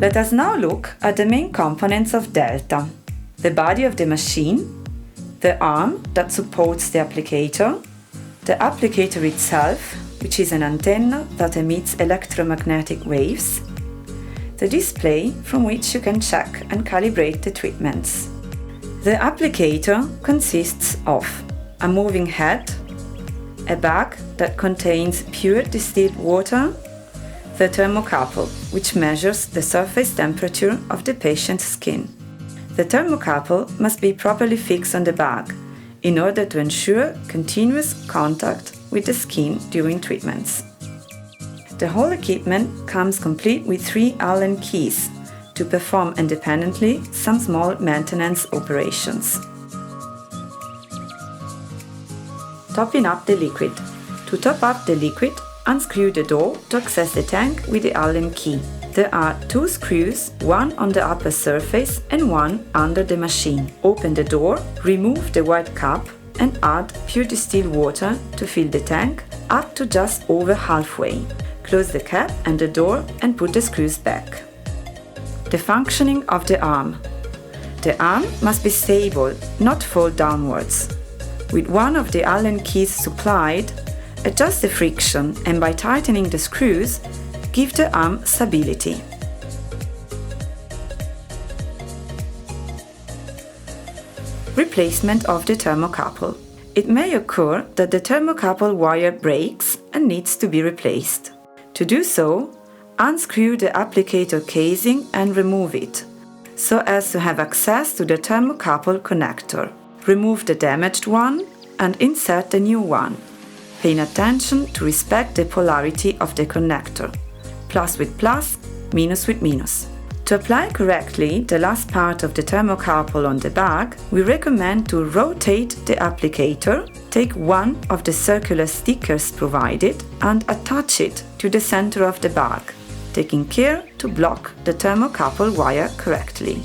Let us now look at the main components of Delta: the body of the machine, the arm that supports the applicator, the applicator itself, which is an antenna that emits electromagnetic waves, the display from which you can check and calibrate the treatments. The applicator consists of a moving head, a bag that contains pure distilled water, the thermocouple, which measures the surface temperature of the patient's skin. The thermocouple must be properly fixed on the bag in order to ensure continuous contact with the skin during treatments. The whole equipment comes complete with 3 Allen keys to perform independently some small maintenance operations. Topping up the liquid. To top up the liquid, unscrew the door to access the tank with the Allen key. There are 2 screws, one on the upper surface and one under the machine. Open the door, remove the white cap and add pure distilled water to fill the tank up to just over halfway. Close the cap and the door and put the screws back. The functioning of the arm. The arm must be stable, not fall downwards. With one of the Allen keys supplied, adjust the friction and by tightening the screws, give the arm stability. Replacement of the thermocouple. It may occur that the thermocouple wire breaks and needs to be replaced. To do so, unscrew the applicator casing and remove it, so as to have access to the thermocouple connector. Remove the damaged one and insert the new one, paying attention to respect the polarity of the connector, plus with plus, minus with minus. To apply correctly the last part of the thermocouple on the bag, we recommend to rotate the applicator, take one of the circular stickers provided and attach it to the center of the bag, taking care to block the thermocouple wire correctly.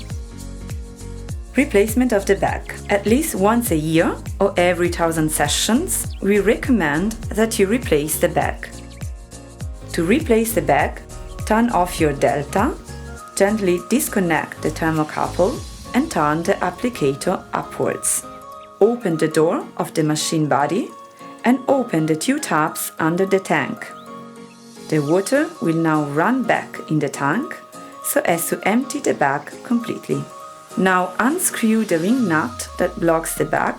Replacement of the bag. At least once a year or every 1,000 sessions, we recommend that you replace the bag. To replace the bag, turn off your Delta, gently disconnect the thermocouple and turn the applicator upwards. Open the door of the machine body and open the 2 tabs under the tank. The water will now run back in the tank so as to empty the bag completely. Now unscrew the ring nut that blocks the bag,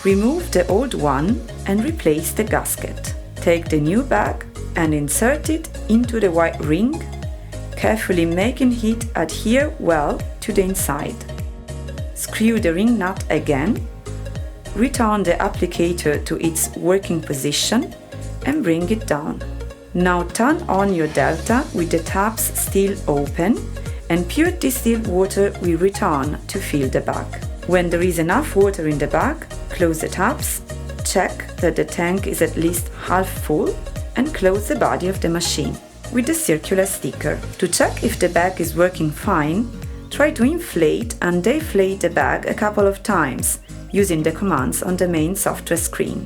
remove the old one and replace the gasket. Take the new bag and insert it into the white ring, carefully making it adhere well to the inside. Screw the ring nut again, return the applicator to its working position and bring it down. Now turn on your Delta with the tabs still open and pure distilled water will return to fill the bag. When there is enough water in the bag, close the tabs, check that the tank is at least half full and close the body of the machine with the circular sticker. To check if the bag is working fine, try to inflate and deflate the bag a couple of times using the commands on the main software screen.